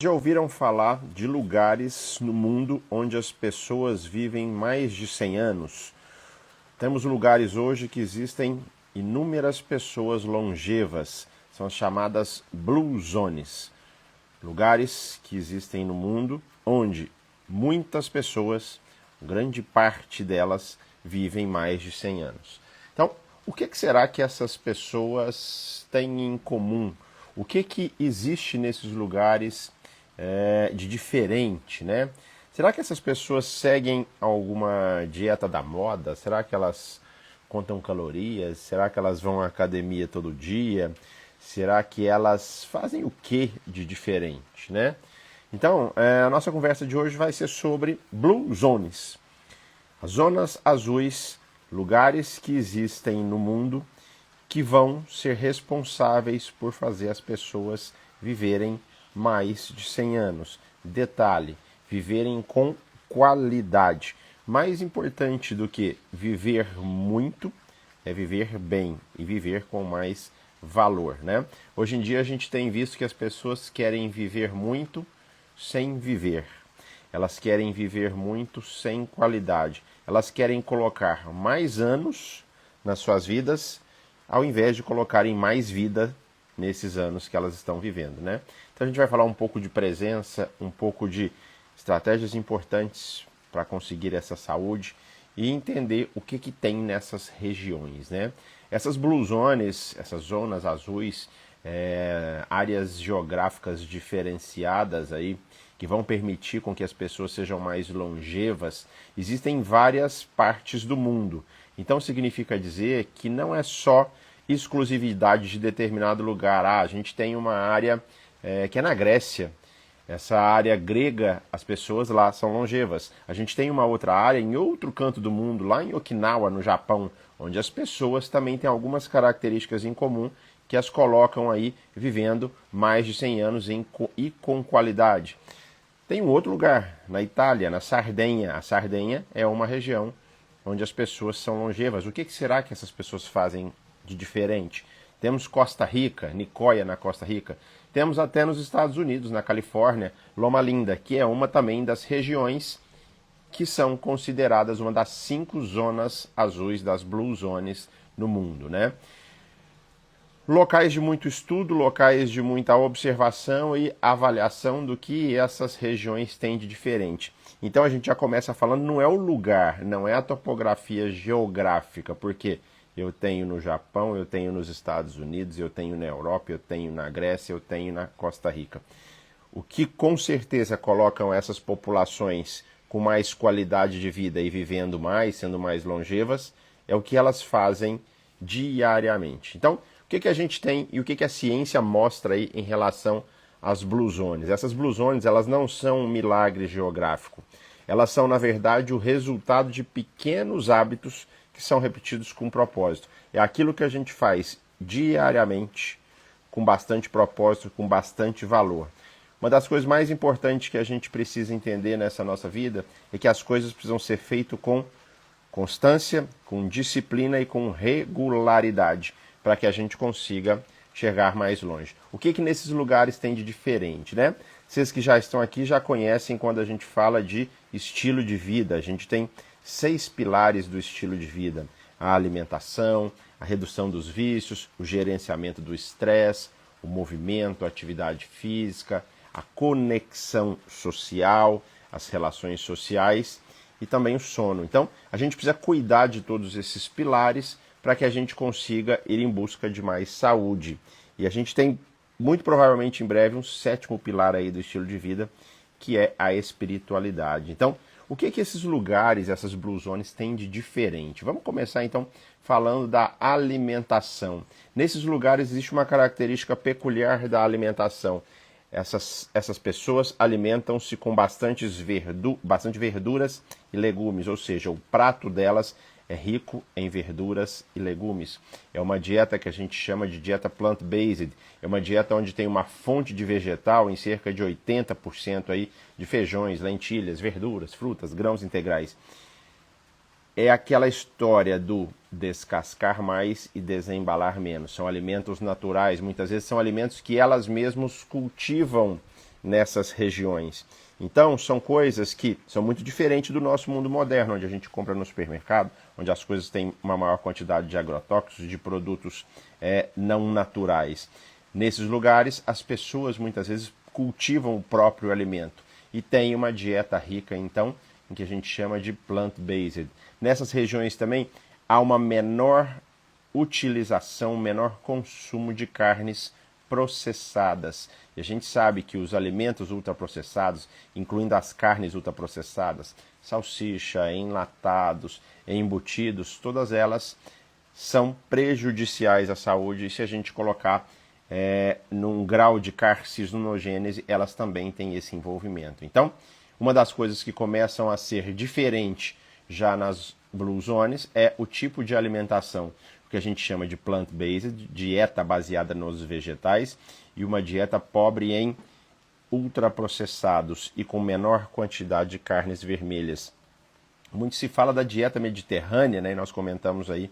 Já ouviram falar de lugares no mundo onde as pessoas vivem mais de 100 anos? Temos lugares hoje que existem inúmeras pessoas longevas, são as chamadas Blue Zones. Lugares que existem no mundo onde muitas pessoas, grande parte delas, vivem mais de 100 anos. Então, o que será que essas pessoas têm em comum? O que existe nesses lugares de diferente, né? Será que essas pessoas seguem alguma dieta da moda? Será que elas contam calorias? Será que elas vão à academia todo dia? Será que elas fazem o que de diferente, né? Então, a nossa conversa de hoje vai ser sobre Blue Zones. As zonas azuis, lugares que existem no mundo que vão ser responsáveis por fazer as pessoas viverem mais de 100 anos. Detalhe, viverem com qualidade. Mais importante do que viver muito é viver bem e viver com mais valor, né? Hoje em dia a gente tem visto que as pessoas querem viver muito sem viver. Elas querem viver muito sem qualidade. Elas querem colocar mais anos nas suas vidas ao invés de colocarem mais vida nesses anos que elas estão vivendo, né? Então a gente vai falar um pouco de presença, um pouco de estratégias importantes para conseguir essa saúde e entender o que tem nessas regiões, né? Essas blue zones, essas zonas azuis, áreas geográficas diferenciadas aí, que vão permitir com que as pessoas sejam mais longevas, existem em várias partes do mundo. Então significa dizer que não é só exclusividade de determinado lugar. A gente tem uma área que é na Grécia. Essa área grega, as pessoas lá são longevas. A gente tem uma outra área em outro canto do mundo, lá em Okinawa, no Japão, onde as pessoas também têm algumas características em comum que as colocam aí vivendo mais de 100 anos e com qualidade. Tem um outro lugar, na Itália, na Sardenha. A Sardenha é uma região onde as pessoas são longevas. O que será que essas pessoas fazem de diferente? Temos Costa Rica, Nicoya na Costa Rica. Temos até nos Estados Unidos, na Califórnia, Loma Linda, que é uma também das regiões que são consideradas uma das 5 zonas azuis, das Blue Zones no mundo, né? Locais de muito estudo, locais de muita observação e avaliação do que essas regiões têm de diferente. Então a gente já começa falando, não é o lugar, não é a topografia geográfica, porque eu tenho no Japão, eu tenho nos Estados Unidos, eu tenho na Europa, eu tenho na Grécia, eu tenho na Costa Rica. O que com certeza colocam essas populações com mais qualidade de vida e vivendo mais, sendo mais longevas, é o que elas fazem diariamente. Então, o que a gente tem e o que a ciência mostra aí em relação às Blue Zones? Essas Blue Zones, elas não são um milagre geográfico. Elas são, na verdade, o resultado de pequenos hábitos que são repetidos com propósito. É aquilo que a gente faz diariamente, com bastante propósito, com bastante valor. Uma das coisas mais importantes que a gente precisa entender nessa nossa vida é que as coisas precisam ser feitas com constância, com disciplina e com regularidade, para que a gente consiga chegar mais longe. O que nesses lugares tem de diferente, né? Vocês que já estão aqui já conhecem quando a gente fala de estilo de vida. A gente tem 6 pilares do estilo de vida: a alimentação, a redução dos vícios, o gerenciamento do estresse, o movimento, a atividade física, a conexão social, as relações sociais e também o sono. Então, a gente precisa cuidar de todos esses pilares para que a gente consiga ir em busca de mais saúde. E a gente tem, muito provavelmente em breve, um 7º pilar aí do estilo de vida, que é a espiritualidade. Então, o que esses lugares, essas Blue Zones, têm de diferente? Vamos começar, então, falando da alimentação. Nesses lugares existe uma característica peculiar da alimentação. Essas pessoas alimentam-se com bastante verduras e legumes, ou seja, o prato delas é rico em verduras e legumes. É uma dieta que a gente chama de dieta plant-based. É uma dieta onde tem uma fonte de vegetal em cerca de 80% aí de feijões, lentilhas, verduras, frutas, grãos integrais. É aquela história do descascar mais e desembalar menos. São alimentos naturais, muitas vezes são alimentos que elas mesmas cultivam nessas regiões. Então, são coisas que são muito diferentes do nosso mundo moderno, onde a gente compra no supermercado, onde as coisas têm uma maior quantidade de agrotóxicos, de produtos não naturais. Nesses lugares, as pessoas muitas vezes cultivam o próprio alimento e têm uma dieta rica, então, em que a gente chama de plant-based. Nessas regiões também há uma menor utilização, menor consumo de carnes processadas. E a gente sabe que os alimentos ultraprocessados, incluindo as carnes ultraprocessadas, salsicha, enlatados, embutidos, todas elas são prejudiciais à saúde, e se a gente colocar num grau de carcinogênese, elas também têm esse envolvimento. Então, uma das coisas que começam a ser diferente já nas Blue Zones é o tipo de alimentação, o que a gente chama de plant-based, dieta baseada nos vegetais, e uma dieta pobre em ultraprocessados e com menor quantidade de carnes vermelhas. Muito se fala da dieta mediterrânea, né? E nós comentamos aí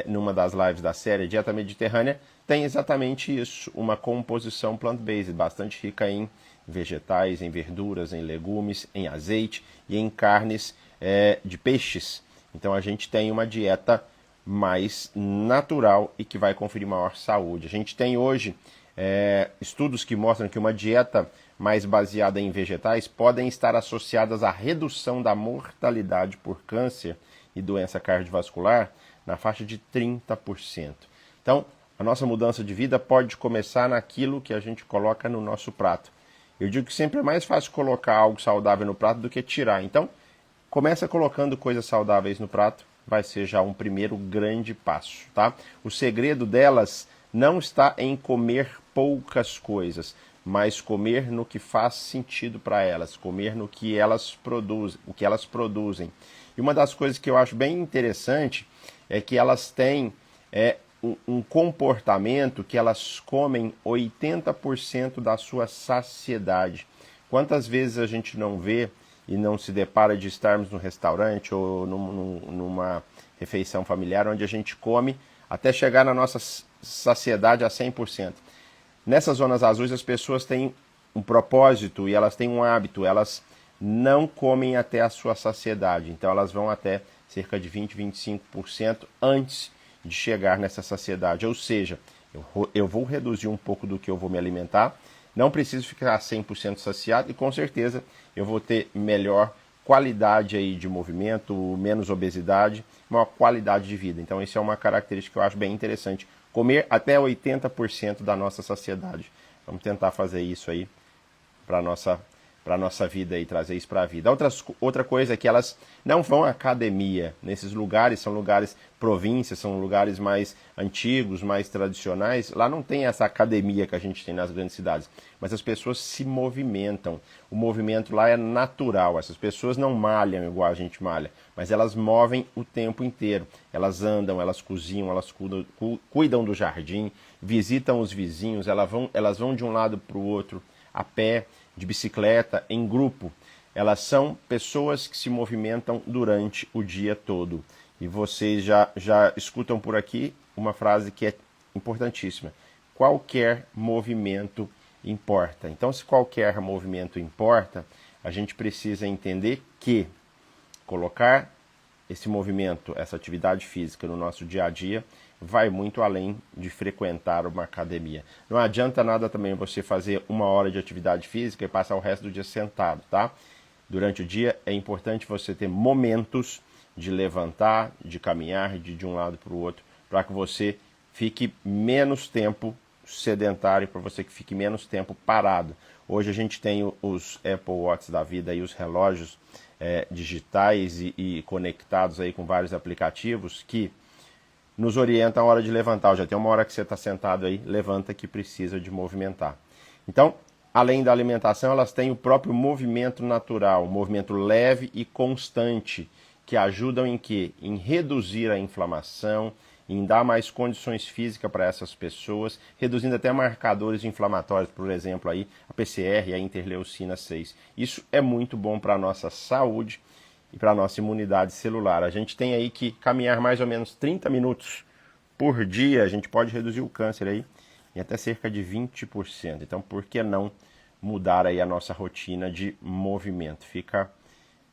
numa das lives da série. A dieta mediterrânea tem exatamente isso, uma composição plant-based, bastante rica em vegetais, em verduras, em legumes, em azeite e em carnes de peixes. Então a gente tem uma dieta mais natural e que vai conferir maior saúde. A gente tem hoje estudos que mostram que uma dieta mais baseada em vegetais podem estar associadas à redução da mortalidade por câncer e doença cardiovascular na faixa de 30%. Então, a nossa mudança de vida pode começar naquilo que a gente coloca no nosso prato. Eu digo que sempre é mais fácil colocar algo saudável no prato do que tirar. Então, começa colocando coisas saudáveis no prato, vai ser já um primeiro grande passo, tá? O segredo delas não está em comer poucas coisas, mas comer no que faz sentido para elas, comer no que elas produzem, o que elas produzem. E uma das coisas que eu acho bem interessante é que elas têm um comportamento que elas comem 80% da sua saciedade. Quantas vezes a gente não vê e não se depara de estarmos num restaurante ou numa refeição familiar onde a gente come até chegar na nossa saciedade a 100%. Nessas zonas azuis as pessoas têm um propósito e elas têm um hábito, elas não comem até a sua saciedade, então elas vão até cerca de 20, 25% antes de chegar nessa saciedade, ou seja, eu vou reduzir um pouco do que eu vou me alimentar, não preciso ficar 100% saciado e com certeza eu vou ter melhor qualidade aí de movimento, menos obesidade, maior qualidade de vida. Então isso é uma característica que eu acho bem interessante, comer até 80% da nossa saciedade. Vamos tentar fazer isso aí para a nossa vida e trazer isso para a vida. Outra coisa é que elas não vão à academia. Nesses lugares, são lugares províncias, são lugares mais antigos, mais tradicionais. Lá não tem essa academia que a gente tem nas grandes cidades, mas as pessoas se movimentam. O movimento lá é natural. Essas pessoas não malham igual a gente malha, mas elas movem o tempo inteiro. Elas andam, elas cozinham, elas cuidam do jardim, visitam os vizinhos, elas vão de um lado para o outro a pé, de bicicleta, em grupo. Elas são pessoas que se movimentam durante o dia todo. E vocês já escutam por aqui uma frase que é importantíssima. Qualquer movimento importa. Então, se qualquer movimento importa, a gente precisa entender que colocar esse movimento, essa atividade física no nosso dia a dia vai muito além de frequentar uma academia. Não adianta nada também você fazer 1 hora de atividade física e passar o resto do dia sentado, tá? Durante o dia é importante você ter momentos de levantar, de caminhar, de ir de um lado para o outro, para que você fique menos tempo sedentário, para você que fique menos tempo parado. Hoje a gente tem os Apple Watch da vida e os relógios digitais e conectados aí com vários aplicativos que nos orientam a hora de levantar. Já tem 1 hora que você está sentado aí, levanta que precisa de movimentar. Então, além da alimentação, elas têm o próprio movimento natural, um movimento leve e constante, que ajudam em quê? Em reduzir a inflamação, em dar mais condições físicas para essas pessoas, reduzindo até marcadores inflamatórios, por exemplo, aí, a PCR e a interleucina 6. Isso é muito bom para a nossa saúde e para a nossa imunidade celular. A gente tem aí que caminhar mais ou menos 30 minutos por dia, a gente pode reduzir o câncer aí em até cerca de 20%. Então, por que não mudar aí a nossa rotina de movimento. Fica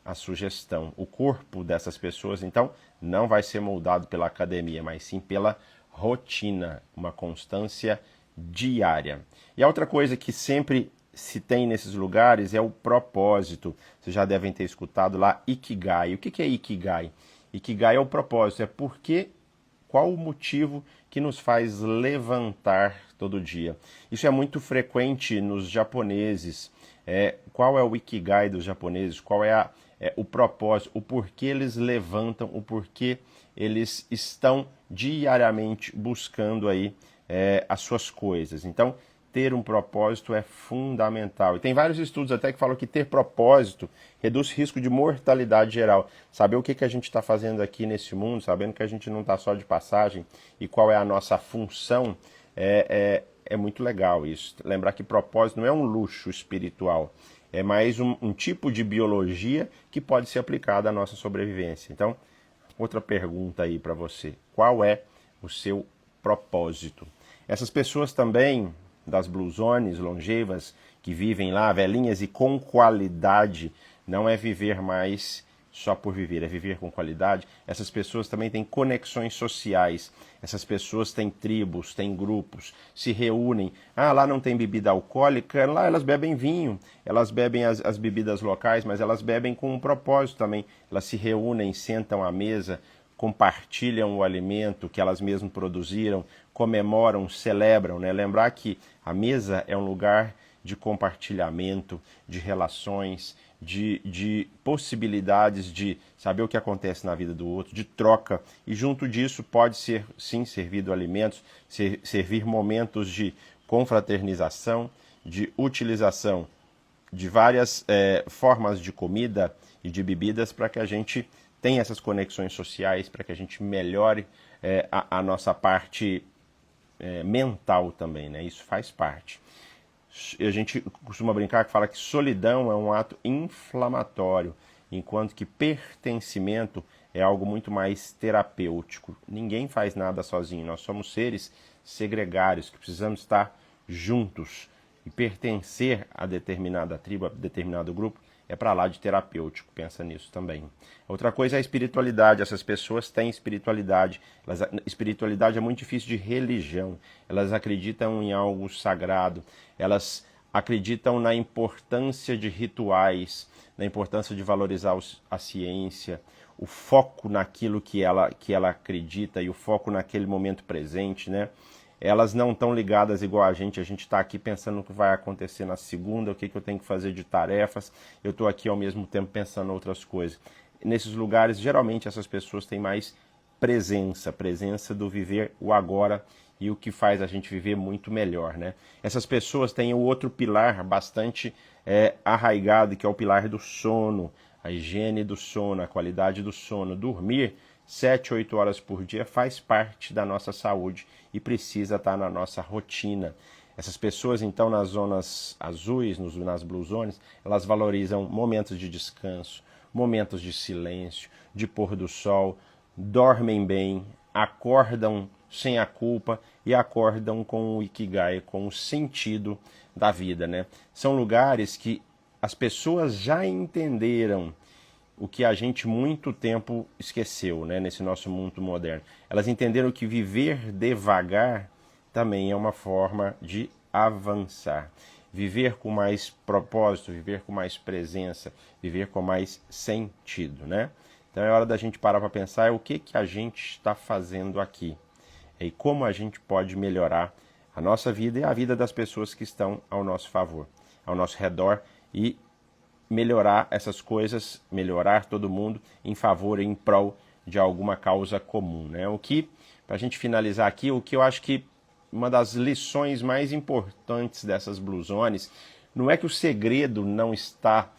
a sugestão. O corpo dessas pessoas, então, não vai ser moldado pela academia, mas sim pela rotina, uma constância diária. E a outra coisa que sempre se tem nesses lugares é o propósito. Vocês já devem ter escutado lá Ikigai. O que é Ikigai? Ikigai é o propósito, é porque qual o motivo que nos faz levantar todo dia. Isso é muito frequente nos japoneses. Qual é o Ikigai dos japoneses? Qual é o propósito? O porquê eles levantam, o porquê eles estão diariamente buscando aí as suas coisas. Então, ter um propósito é fundamental. E tem vários estudos até que falam que ter propósito reduz risco de mortalidade geral. Saber o que a gente está fazendo aqui nesse mundo, sabendo que a gente não está só de passagem e qual é a nossa função, é muito legal isso. Lembrar que propósito não é um luxo espiritual, é mais um tipo de biologia que pode ser aplicada à nossa sobrevivência. Então, outra pergunta aí para você. Qual é o seu propósito? Essas pessoas também das Blue Zones longevas, que vivem lá, velhinhas e com qualidade, não é viver mais só por viver, é viver com qualidade. Essas pessoas também têm conexões sociais, essas pessoas têm tribos, têm grupos, se reúnem. Lá não tem bebida alcoólica, lá elas bebem vinho, elas bebem as bebidas locais, mas elas bebem com um propósito também. Elas se reúnem, sentam à mesa, compartilham o alimento que elas mesmas produziram, comemoram, celebram, né? Lembrar que a mesa é um lugar de compartilhamento, de relações, de possibilidades de saber o que acontece na vida do outro, de troca, e junto disso pode ser, sim, servido alimentos, servir momentos de confraternização, de utilização de várias formas de comida e de bebidas para que a gente tenha essas conexões sociais, para que a gente melhore a nossa parte mental também, né? Isso faz parte. A gente costuma brincar que fala que solidão é um ato inflamatório, enquanto que pertencimento é algo muito mais terapêutico. Ninguém faz nada sozinho, nós somos seres segregários que precisamos estar juntos. E pertencer a determinada tribo, a determinado grupo, é para lá de terapêutico, pensa nisso também. Outra coisa é a espiritualidade, essas pessoas têm espiritualidade. Espiritualidade é muito difícil de religião, elas acreditam em algo sagrado, elas acreditam na importância de rituais, na importância de valorizar a ciência, o foco naquilo que ela acredita e o foco naquele momento presente, né? Elas não estão ligadas igual a gente está aqui pensando no que vai acontecer na segunda, o que eu tenho que fazer de tarefas, eu estou aqui ao mesmo tempo pensando em outras coisas. Nesses lugares, geralmente, essas pessoas têm mais presença do viver o agora e o que faz a gente viver muito melhor, né? Essas pessoas têm o outro pilar bastante arraigado, que é o pilar do sono, a higiene do sono, a qualidade do sono. Dormir 7, 8 horas por dia faz parte da nossa saúde e precisa estar na nossa rotina. Essas pessoas, então, nas zonas azuis, nas Blue Zones, elas valorizam momentos de descanso, momentos de silêncio, de pôr do sol, dormem bem, acordam sem a culpa e acordam com o Ikigai, com o sentido da vida, né? São lugares que as pessoas já entenderam o que a gente muito tempo esqueceu, né, nesse nosso mundo moderno. Elas entenderam que viver devagar também é uma forma de avançar. Viver com mais propósito, viver com mais presença, viver com mais sentido, né? Então é hora da gente parar para pensar o que a gente está fazendo aqui e como a gente pode melhorar a nossa vida e a vida das pessoas que estão ao nosso favor, ao nosso redor, e melhorar essas coisas, melhorar todo mundo em favor, em prol de alguma causa comum, né? O que, para a gente finalizar aqui, o que eu acho que uma das lições mais importantes dessas Blue Zones não é que o segredo não está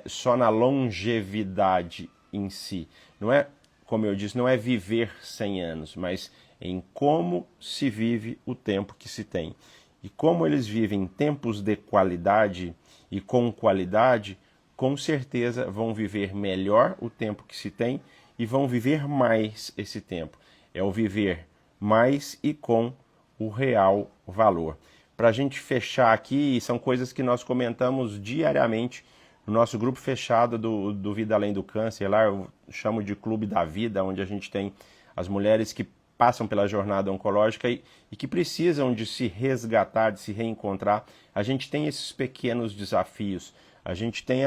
só na longevidade em si, não é, como eu disse, não é viver 100 anos, mas em como se vive o tempo que se tem. E como eles vivem tempos de qualidade e com qualidade, com certeza vão viver melhor o tempo que se tem e vão viver mais esse tempo. É o viver mais e com o real valor. para a gente fechar aqui, são coisas que nós comentamos diariamente no nosso grupo fechado do Vida Além do Câncer. Lá eu chamo de Clube da Vida, onde a gente tem as mulheres que passam pela jornada oncológica e que precisam de se resgatar, de se reencontrar. A gente tem esses pequenos desafios, a gente tem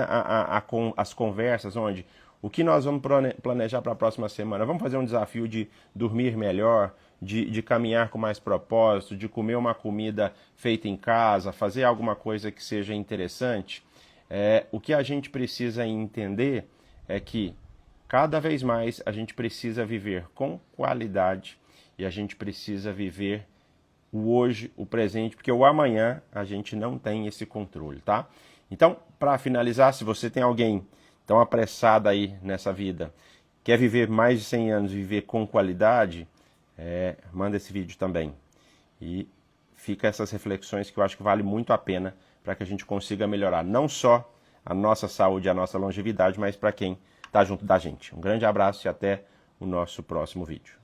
as conversas onde o que nós vamos planejar para a próxima semana? Vamos fazer um desafio de dormir melhor, de caminhar com mais propósito, de comer uma comida feita em casa, fazer alguma coisa que seja interessante. O que a gente precisa entender é que cada vez mais a gente precisa viver com qualidade e a gente precisa viver o hoje, o presente, porque o amanhã a gente não tem esse controle, tá? Então, para finalizar, se você tem alguém tão apressado aí nessa vida, quer viver mais de 100 anos, viver com qualidade, manda esse vídeo também. E fica essas reflexões que eu acho que vale muito a pena para que a gente consiga melhorar não só a nossa saúde e a nossa longevidade, mas para quem está junto da gente. Um grande abraço e até o nosso próximo vídeo.